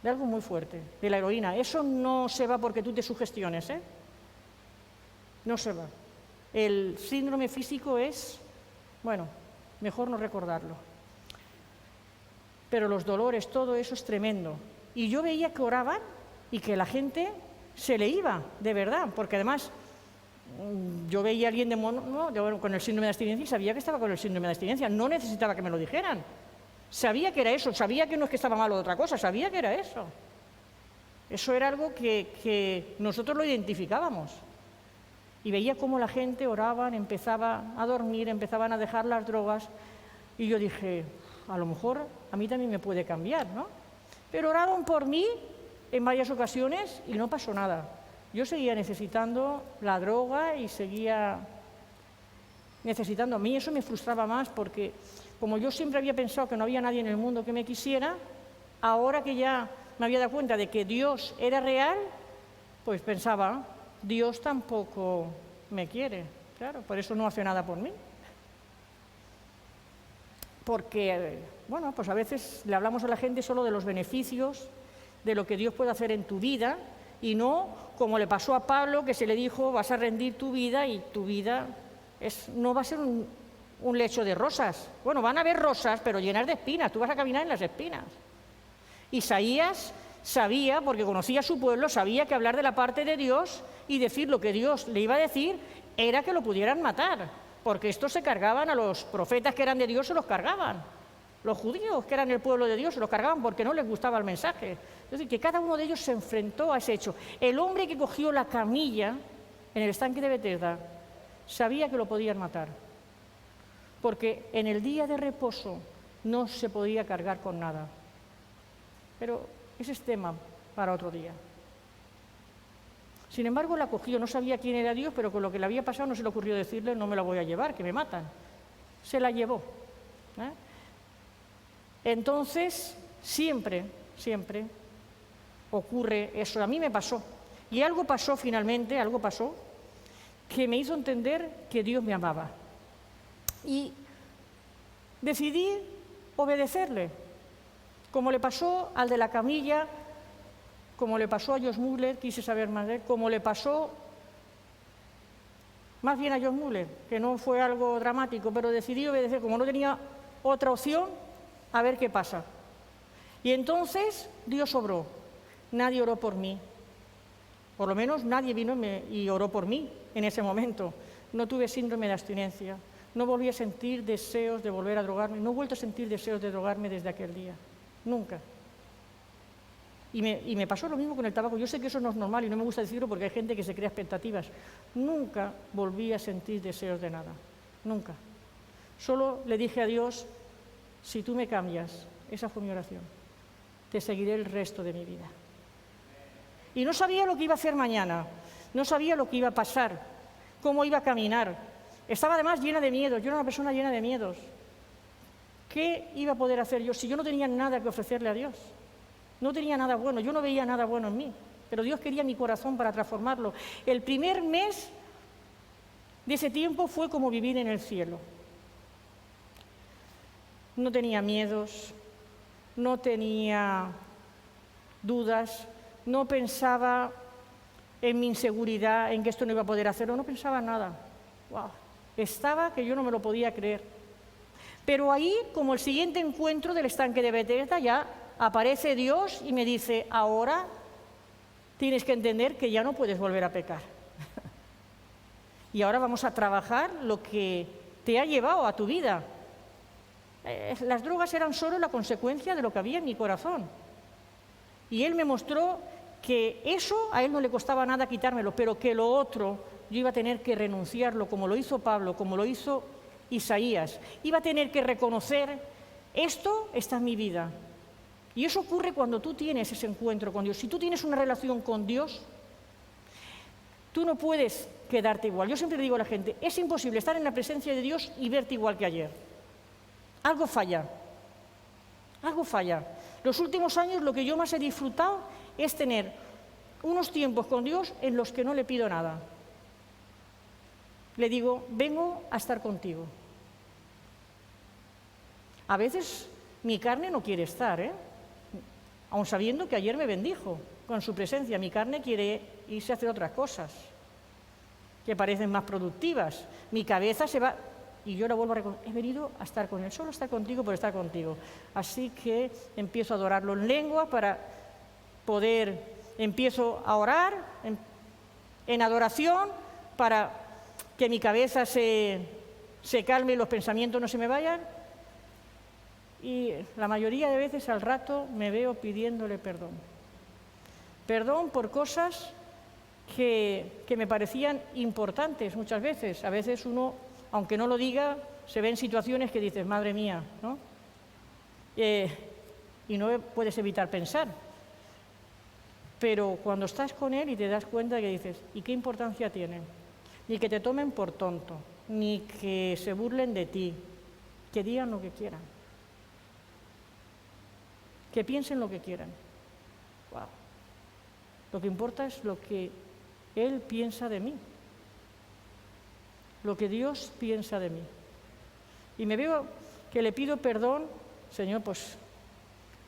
[SPEAKER 1] de algo muy fuerte, de la heroína. Eso no se va porque tú te sugestiones, no se va. El síndrome físico es, bueno, mejor no recordarlo. Pero los dolores, todo eso es tremendo. Y yo veía que oraban y que la gente se le iba, de verdad, porque además yo veía a alguien con el síndrome de abstinencia y sabía que estaba con el síndrome de abstinencia. No necesitaba que me lo dijeran. Sabía que era eso, sabía que no es que estaba mal o otra cosa, sabía que era eso. Eso era algo que nosotros lo identificábamos. Y veía cómo la gente oraban, empezaba a dormir, empezaban a dejar las drogas. Y yo dije, a lo mejor a mí también me puede cambiar, ¿no? Pero oraron por mí en varias ocasiones y no pasó nada. Yo seguía necesitando la droga y seguía necesitando. A mí eso me frustraba más porque, como yo siempre había pensado que no había nadie en el mundo que me quisiera, ahora que ya me había dado cuenta de que Dios era real, pues pensaba, Dios tampoco me quiere. Claro, por eso no hace nada por mí. Porque, bueno, pues a veces le hablamos a la gente solo de los beneficios de lo que Dios puede hacer en tu vida y no como le pasó a Pablo, que se le dijo vas a rendir tu vida y tu vida no va a ser un lecho de rosas. Bueno, van a haber rosas, pero llenas de espinas, tú vas a caminar en las espinas. Isaías sabía, porque conocía a su pueblo, sabía que hablar de la parte de Dios y decir lo que Dios le iba a decir era que lo pudieran matar, porque estos se cargaban a los profetas que eran de Dios, se los cargaban. Los judíos que eran el pueblo de Dios se los cargaban porque no les gustaba el mensaje. Es decir, que cada uno de ellos se enfrentó a ese hecho. El hombre que cogió la camilla en el estanque de Betesda sabía que lo podían matar, porque en el día de reposo no se podía cargar con nada. Pero ese es tema para otro día. Sin embargo, la cogió, no sabía quién era Dios, pero con lo que le había pasado no se le ocurrió decirle, no me la voy a llevar, que me matan. Se la llevó. Entonces, siempre ocurre eso. A mí me pasó. Y algo pasó finalmente, que me hizo entender que Dios me amaba. Y decidí obedecerle. Como le pasó al de la camilla, como le pasó a Josh Muller, quise saber más de él, como le pasó más bien a Josh Muller, que no fue algo dramático, pero decidí obedecer, como no tenía otra opción, a ver qué pasa. Y entonces Dios obró. Nadie oró por mí. Por lo menos nadie vino y oró por mí en ese momento. No tuve síndrome de abstinencia. No volví a sentir deseos de volver a drogarme. No he vuelto a sentir deseos de drogarme desde aquel día. Nunca. Y me pasó lo mismo con el tabaco. Yo sé que eso no es normal y no me gusta decirlo porque hay gente que se crea expectativas. Nunca volví a sentir deseos de nada. Nunca. Solo le dije a Dios, si tú me cambias, esa fue mi oración, te seguiré el resto de mi vida. Y no sabía lo que iba a hacer mañana, no sabía lo que iba a pasar, cómo iba a caminar. Estaba además llena de miedos, yo era una persona llena de miedos. ¿Qué iba a poder hacer yo si yo no tenía nada que ofrecerle a Dios? No tenía nada bueno, yo no veía nada bueno en mí, pero Dios quería mi corazón para transformarlo. El primer mes de ese tiempo fue como vivir en el cielo. No tenía miedos, no tenía dudas, no pensaba en mi inseguridad, en que esto no iba a poder hacerlo, no pensaba en nada. Wow. Estaba que yo no me lo podía creer. Pero ahí, como el siguiente encuentro del estanque de Betesda, ya aparece Dios y me dice, ahora tienes que entender que ya no puedes volver a pecar. Y ahora vamos a trabajar lo que te ha llevado a tu vida. Las drogas eran solo la consecuencia de lo que había en mi corazón. Y Él me mostró que eso a Él no le costaba nada quitármelo, pero que lo otro yo iba a tener que renunciarlo, como lo hizo Pablo, como lo hizo Isaías. Iba a tener que reconocer, esto está en mi vida. Y eso ocurre cuando tú tienes ese encuentro con Dios. Si tú tienes una relación con Dios, tú no puedes quedarte igual. Yo siempre digo a la gente, es imposible estar en la presencia de Dios y verte igual que ayer. Algo falla, algo falla. Los últimos años lo que yo más he disfrutado es tener unos tiempos con Dios en los que no le pido nada. Le digo, vengo a estar contigo. A veces mi carne no quiere estar, aun sabiendo que ayer me bendijo con su presencia. Mi carne quiere irse a hacer otras cosas que parecen más productivas. Mi cabeza se va... Y yo la vuelvo a reconocer, he venido a estar con Él, solo estar contigo por estar contigo. Así que empiezo a adorarlo en lengua para poder, empiezo a orar en adoración para que mi cabeza se calme y los pensamientos no se me vayan. Y la mayoría de veces al rato me veo pidiéndole perdón. Perdón por cosas que me parecían importantes muchas veces. A veces uno, aunque no lo diga, se ve en situaciones que dices, madre mía, ¿no? Y no puedes evitar pensar. Pero cuando estás con Él y te das cuenta que dices, ¿y qué importancia tiene? Ni que te tomen por tonto, ni que se burlen de ti, que digan lo que quieran, que piensen lo que quieran. Wow. Lo que importa es lo que Él piensa de mí. Lo que Dios piensa de mí. Y me veo que le pido perdón, Señor, pues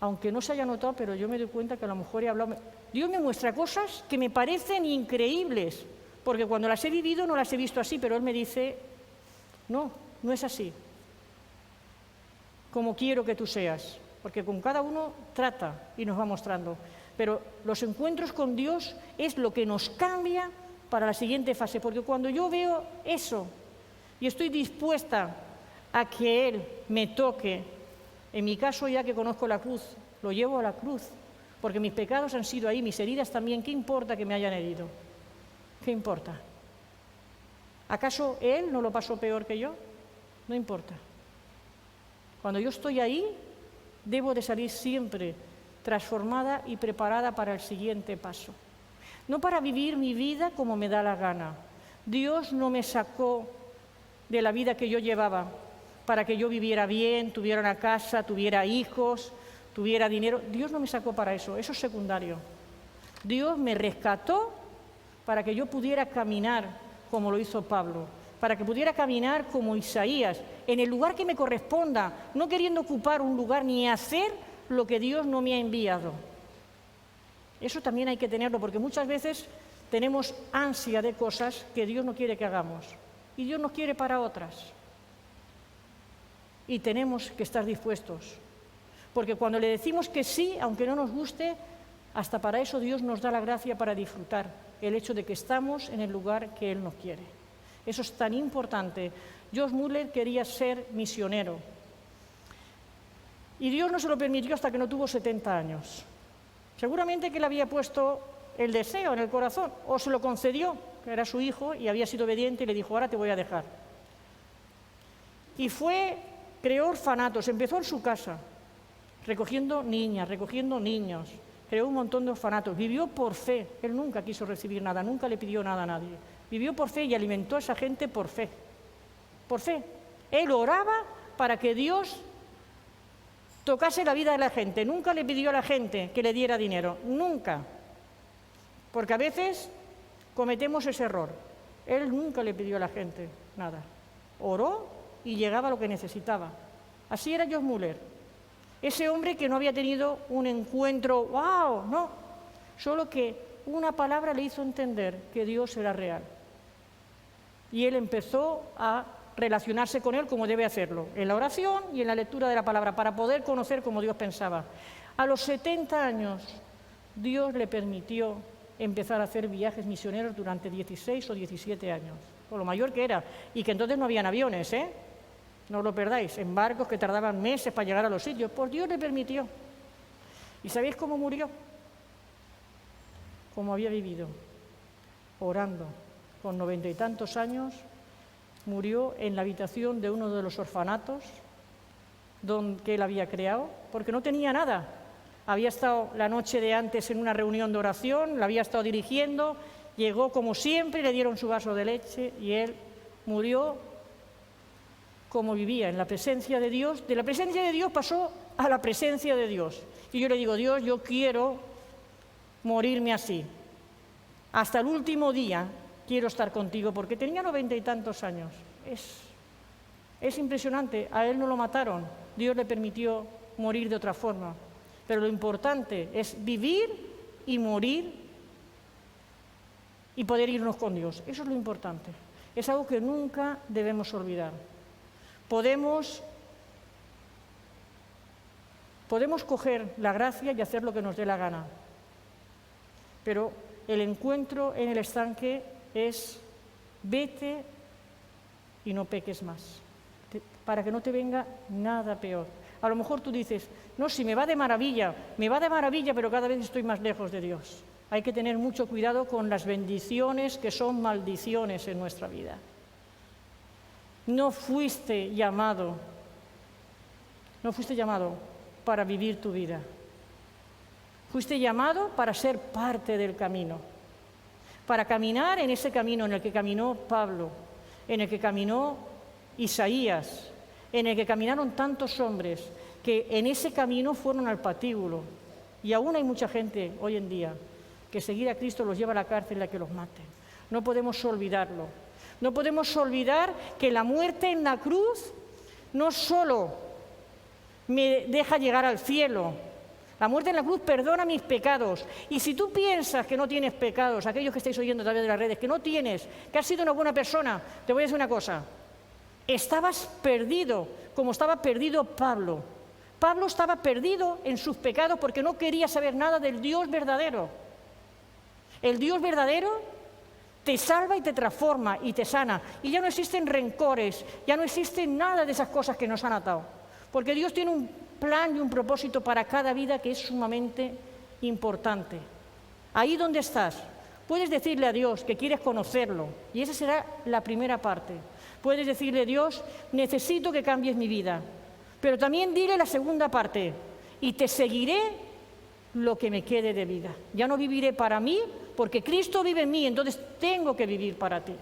[SPEAKER 1] aunque no se haya notado, pero yo me doy cuenta que a lo mejor he hablado... Dios me muestra cosas que me parecen increíbles, porque cuando las he vivido no las he visto así, pero Él me dice, no, no es así, como quiero que tú seas, porque con cada uno trata y nos va mostrando. Pero los encuentros con Dios es lo que nos cambia para la siguiente fase, porque cuando yo veo eso y estoy dispuesta a que Él me toque, en mi caso ya que conozco la cruz, lo llevo a la cruz, porque mis pecados han sido ahí, mis heridas también, ¿qué importa que me hayan herido? ¿Qué importa? ¿Acaso Él no lo pasó peor que yo? No importa. Cuando yo estoy ahí, debo de salir siempre transformada y preparada para el siguiente paso. No para vivir mi vida como me da la gana. Dios no me sacó de la vida que yo llevaba para que yo viviera bien, tuviera una casa, tuviera hijos, tuviera dinero. Dios no me sacó para eso, eso es secundario. Dios me rescató para que yo pudiera caminar como lo hizo Pablo, para que pudiera caminar como Isaías, en el lugar que me corresponda, no queriendo ocupar un lugar ni hacer lo que Dios no me ha enviado. Eso también hay que tenerlo, porque muchas veces tenemos ansia de cosas que Dios no quiere que hagamos, y Dios nos quiere para otras. Y tenemos que estar dispuestos, porque cuando le decimos que sí, aunque no nos guste, hasta para eso Dios nos da la gracia para disfrutar el hecho de que estamos en el lugar que Él nos quiere. Eso es tan importante. George Muller quería ser misionero y Dios no se lo permitió hasta que no tuvo 70 años. Seguramente que le había puesto el deseo en el corazón, o se lo concedió, que era su hijo y había sido obediente y le dijo, ahora te voy a dejar. Y creó orfanatos, empezó en su casa, recogiendo niñas, recogiendo niños, creó un montón de orfanatos, vivió por fe, él nunca quiso recibir nada, nunca le pidió nada a nadie, vivió por fe y alimentó a esa gente por fe, por fe. Él oraba para que Dios tocase la vida de la gente, nunca le pidió a la gente que le diera dinero, nunca, porque a veces cometemos ese error. Él nunca le pidió a la gente nada, oró y llegaba lo que necesitaba. Así era George Muller. Ese hombre que no había tenido un encuentro, ¡wow!, no, solo que una palabra le hizo entender que Dios era real. Y él empezó a relacionarse con Él como debe hacerlo, en la oración y en la lectura de la palabra, para poder conocer como Dios pensaba. A los 70 años, Dios le permitió empezar a hacer viajes misioneros durante 16 o 17 años, con lo mayor que era, y que entonces no habían aviones, no lo perdáis, en barcos que tardaban meses para llegar a los sitios, pues Dios le permitió. ¿Y sabéis cómo murió? Como había vivido, orando, con 90 y tantos años, murió en la habitación de uno de los orfanatos que él había creado, porque no tenía nada. Había estado la noche de antes en una reunión de oración, la había estado dirigiendo, llegó como siempre, le dieron su vaso de leche y él murió como vivía, en la presencia de Dios. De la presencia de Dios pasó a la presencia de Dios. Y yo le digo, Dios, yo quiero morirme así. Hasta el último día quiero estar contigo, porque tenía 90 y tantos años. Es impresionante, a él no lo mataron, Dios le permitió morir de otra forma. Pero lo importante es vivir y morir y poder irnos con Dios. Eso es lo importante. Es algo que nunca debemos olvidar. Podemos coger la gracia y hacer lo que nos dé la gana, pero el encuentro en el estanque es vete y no peques más, para que no te venga nada peor. A lo mejor tú dices, no, si me va de maravilla, pero cada vez estoy más lejos de Dios. Hay que tener mucho cuidado con las bendiciones que son maldiciones en nuestra vida. No fuiste llamado para vivir tu vida. Fuiste llamado para ser parte del camino, para caminar en ese camino en el que caminó Pablo, en el que caminó Isaías, en el que caminaron tantos hombres que en ese camino fueron al patíbulo. Y aún hay mucha gente hoy en día que seguir a Cristo los lleva a la cárcel y a que los maten. No podemos olvidarlo. No podemos olvidar que la muerte en la cruz no solo me deja llegar al cielo, La muerte en la cruz perdona mis pecados. Y si tú piensas que no tienes pecados, aquellos que estáis oyendo a través de las redes, que no tienes, que has sido una buena persona, te voy a decir una cosa. Estabas perdido, como estaba perdido Pablo. Pablo estaba perdido en sus pecados porque no quería saber nada del Dios verdadero. El Dios verdadero te salva y te transforma y te sana. Y ya no existen rencores, ya no existen nada de esas cosas que nos han atado. Porque Dios tiene un plan y un propósito para cada vida que es sumamente importante. Ahí donde estás, puedes decirle a Dios que quieres conocerlo. Y esa será la primera parte. Puedes decirle, Dios, necesito que cambies mi vida. Pero también dile la segunda parte, y te seguiré lo que me quede de vida. Ya no viviré para mí, porque Cristo vive en mí, entonces tengo que vivir para ti.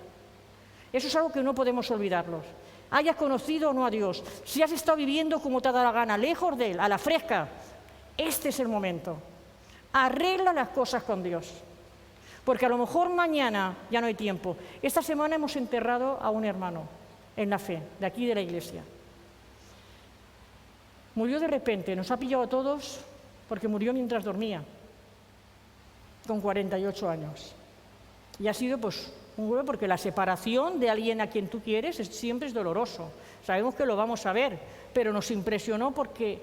[SPEAKER 1] Eso es algo que no podemos olvidarlos. Hayas conocido o no a Dios, si has estado viviendo como te ha dado la gana, lejos de Él, a la fresca, este es el momento. Arregla las cosas con Dios. Porque a lo mejor mañana ya no hay tiempo. Esta semana hemos enterrado a un hermano en la fe, de aquí de la iglesia. Murió de repente, nos ha pillado a todos porque murió mientras dormía, con 48 años. Y ha sido pues un golpe porque la separación de alguien a quien tú quieres siempre es doloroso. Sabemos que lo vamos a ver, pero nos impresionó porque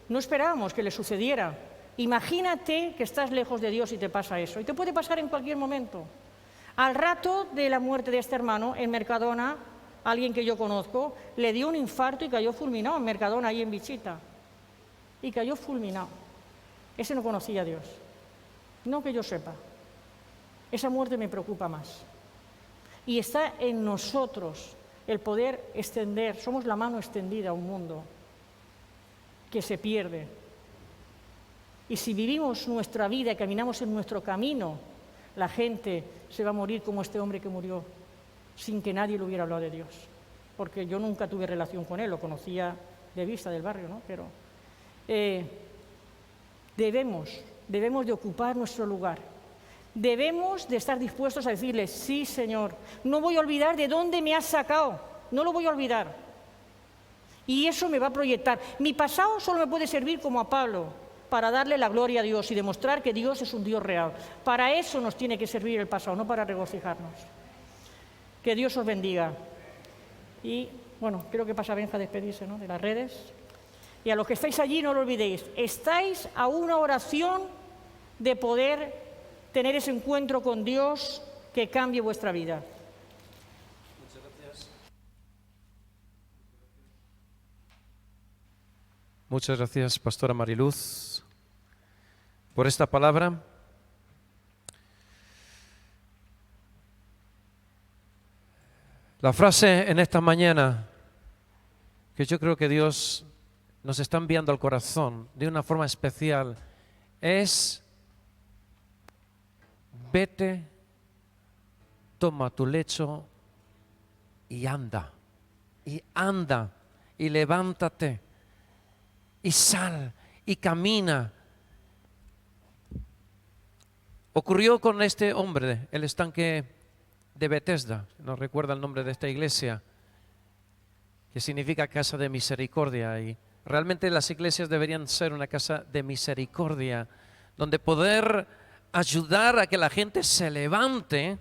[SPEAKER 1] no esperábamos que le sucediera. Imagínate que estás lejos de Dios y te pasa eso. Y te puede pasar en cualquier momento. Al rato de la muerte de este hermano, en Mercadona, alguien que yo conozco, le dio un infarto y cayó fulminado en Mercadona, ahí en Vichita. Y cayó fulminado. Ese no conocía a Dios. No que yo sepa. Esa muerte me preocupa más. Y está en nosotros el poder extender, somos la mano extendida a un mundo que se pierde. Y si vivimos nuestra vida y caminamos en nuestro camino, la gente se va a morir como este hombre que murió, sin que nadie le hubiera hablado de Dios. Porque yo nunca tuve relación con él, lo conocía de vista del barrio, ¿no? Pero debemos de ocupar nuestro lugar. Debemos de estar dispuestos a decirle, sí, Señor, no voy a olvidar de dónde me has sacado, no lo voy a olvidar. Y eso me va a proyectar. Mi pasado solo me puede servir como a Pablo, para darle la gloria a Dios y demostrar que Dios es un Dios real. Para eso nos tiene que servir el pasado, no para regocijarnos. Que Dios os bendiga. Y, bueno, creo que pasa Benja a despedirse, ¿no?, de las redes. Y a los que estáis allí, no lo olvidéis, estáis a una oración de poder tener ese encuentro con Dios que cambie vuestra vida.
[SPEAKER 2] Muchas gracias. Muchas gracias, Pastora Mariluz, por esta palabra. La frase en esta mañana que yo creo que Dios nos está enviando al corazón de una forma especial es: vete, toma tu lecho y anda, y levántate, y sal, y camina. Ocurrió con este hombre, el estanque de Bethesda, no recuerda el nombre de esta iglesia, que significa casa de misericordia, y realmente las iglesias deberían ser una casa de misericordia, donde poder ayudar a que la gente se levante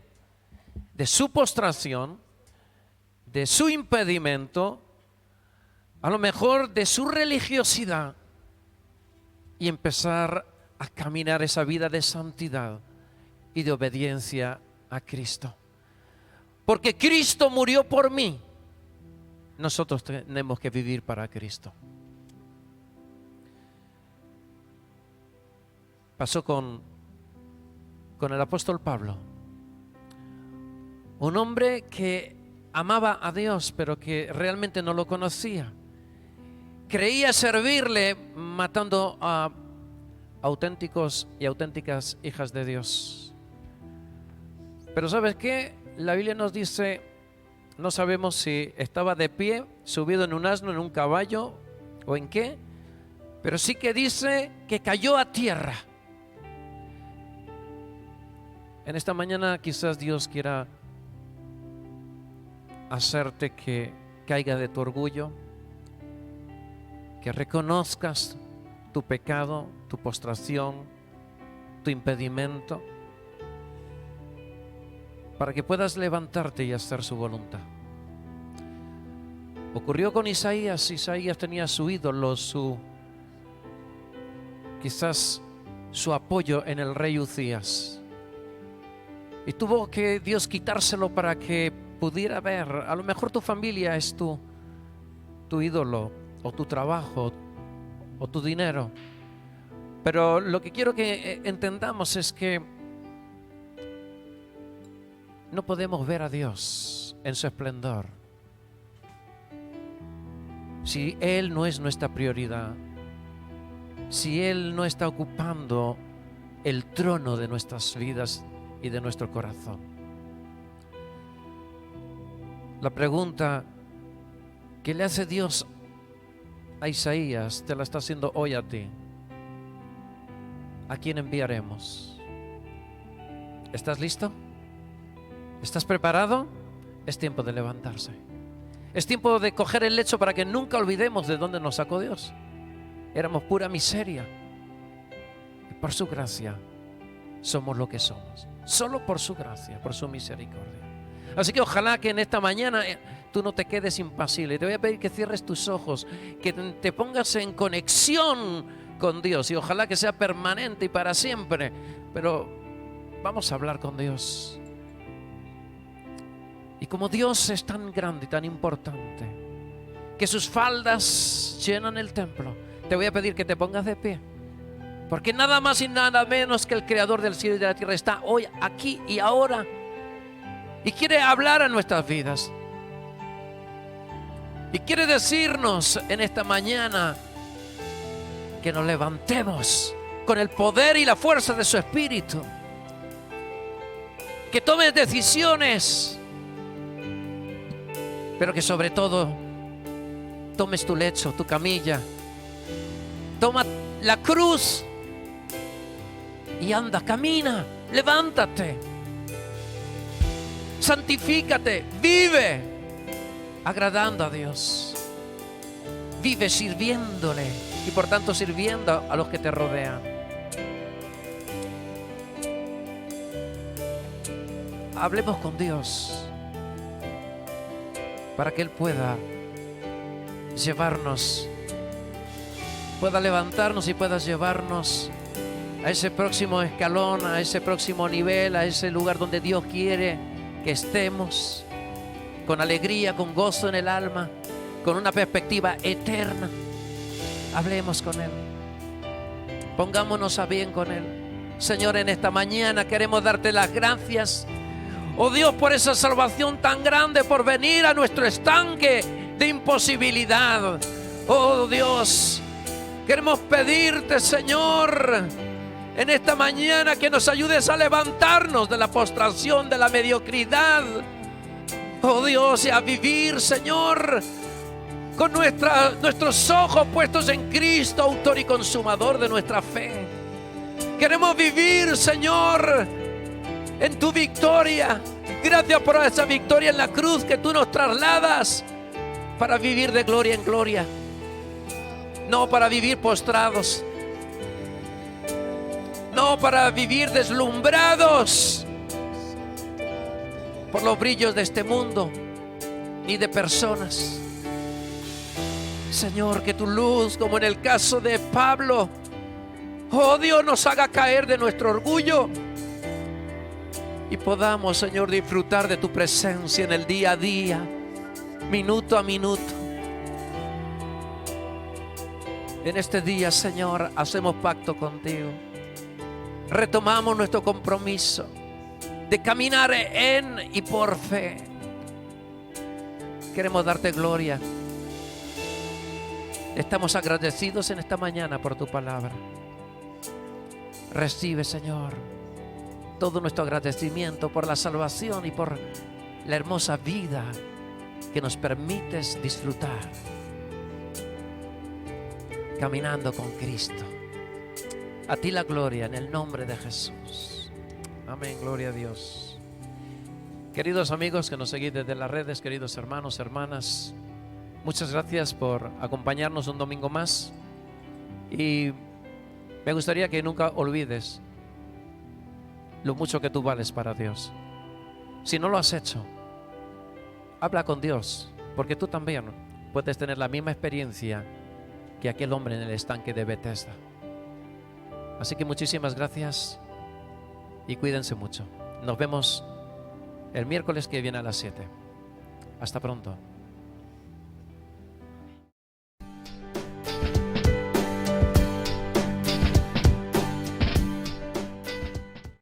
[SPEAKER 2] de su postración, de su impedimento, a lo mejor de su religiosidad, y empezar a caminar esa vida de santidad y de obediencia a Cristo. Porque Cristo murió por mí, nosotros tenemos que vivir para Cristo. Pasó con el apóstol Pablo, un hombre que amaba a Dios, pero que realmente no lo conocía. Creía servirle matando a auténticos y auténticas hijas de Dios. Pero ¿sabes qué? La Biblia nos dice, no sabemos si estaba de pie, subido en un asno, en un caballo o en qué, pero sí que dice que cayó a tierra. En esta mañana quizás Dios quiera hacerte que caiga de tu orgullo, que reconozcas tu pecado, tu postración, tu impedimento, para que puedas levantarte y hacer su voluntad. Ocurrió con Isaías. Isaías tenía su ídolo, quizás su apoyo en el rey Uzías, y tuvo que Dios quitárselo para que pudiera ver. A lo mejor tu familia es tu ídolo, o tu trabajo, o tu dinero, pero lo que quiero que entendamos es que no podemos ver a Dios en su esplendor si Él no es nuestra prioridad, si Él no está ocupando el trono de nuestras vidas y de nuestro corazón. La pregunta que le hace Dios a Isaías te la está haciendo hoy a ti. ¿A quién enviaremos? ¿Estás listo? ¿Estás preparado? Es tiempo de levantarse. Es tiempo de coger el lecho para que nunca olvidemos de dónde nos sacó Dios. Éramos pura miseria. Y por su gracia somos lo que somos. Solo por su gracia, por su misericordia. Así que ojalá que en esta mañana tú no te quedes impasible. Te voy a pedir que cierres tus ojos, que te pongas en conexión con Dios. Y ojalá que sea permanente y para siempre. Pero vamos a hablar con Dios. Y como Dios es tan grande y tan importante, que sus faldas llenan el templo, te voy a pedir que te pongas de pie. Porque nada más y nada menos que el Creador del cielo y de la tierra está hoy, aquí y ahora, y quiere hablar a nuestras vidas. Y quiere decirnos en esta mañana que nos levantemos con el poder y la fuerza de su Espíritu. Que tomes decisiones, pero que sobre todo tomes tu lecho, tu camilla. Toma la cruz y anda, camina, levántate. Santifícate, vive agradando a Dios. Vive sirviéndole y por tanto sirviendo a los que te rodean. Hablemos con Dios para que Él pueda llevarnos, pueda levantarnos y pueda llevarnos a ese próximo escalón, a ese próximo nivel, a ese lugar donde Dios quiere que estemos, con alegría, con gozo en el alma, con una perspectiva eterna. Hablemos con Él, pongámonos a bien con Él. Señor, en esta mañana queremos darte las gracias, oh Dios, por esa salvación tan grande, por venir a nuestro estanque de imposibilidad. Oh Dios, queremos pedirte, Señor, en esta mañana que nos ayudes a levantarnos de la postración, de la mediocridad. Oh Dios, y a vivir, Señor, con nuestros ojos puestos en Cristo, autor y consumador de nuestra fe. Queremos vivir, Señor, en tu victoria. Gracias por esa victoria en la cruz que tú nos trasladas para vivir de gloria en gloria, no para vivir postrados, no para vivir deslumbrados por los brillos de este mundo ni de personas. Señor, que tu luz, como en el caso de Pablo, oh Dios, nos haga caer de nuestro orgullo y podamos, Señor, disfrutar de tu presencia en el día a día, minuto a minuto. En este día, Señor, hacemos pacto contigo. Retomamos nuestro compromiso de caminar en y por fe. Queremos darte gloria. Estamos agradecidos en esta mañana por tu palabra. Recibe, Señor, todo nuestro agradecimiento por la salvación y por la hermosa vida que nos permites disfrutar caminando con Cristo. A ti la gloria en el nombre de Jesús. Amén, gloria a Dios. Queridos amigos que nos seguís desde las redes, queridos hermanos, hermanas, muchas gracias por acompañarnos un domingo más. Y Me gustaría que nunca olvides lo mucho que tú vales para Dios. Si no lo has hecho, habla con Dios, porque tú también puedes tener la misma experiencia que aquel hombre en el estanque de Bethesda. Así que muchísimas gracias y cuídense mucho. Nos vemos el miércoles que viene a las 7. Hasta pronto.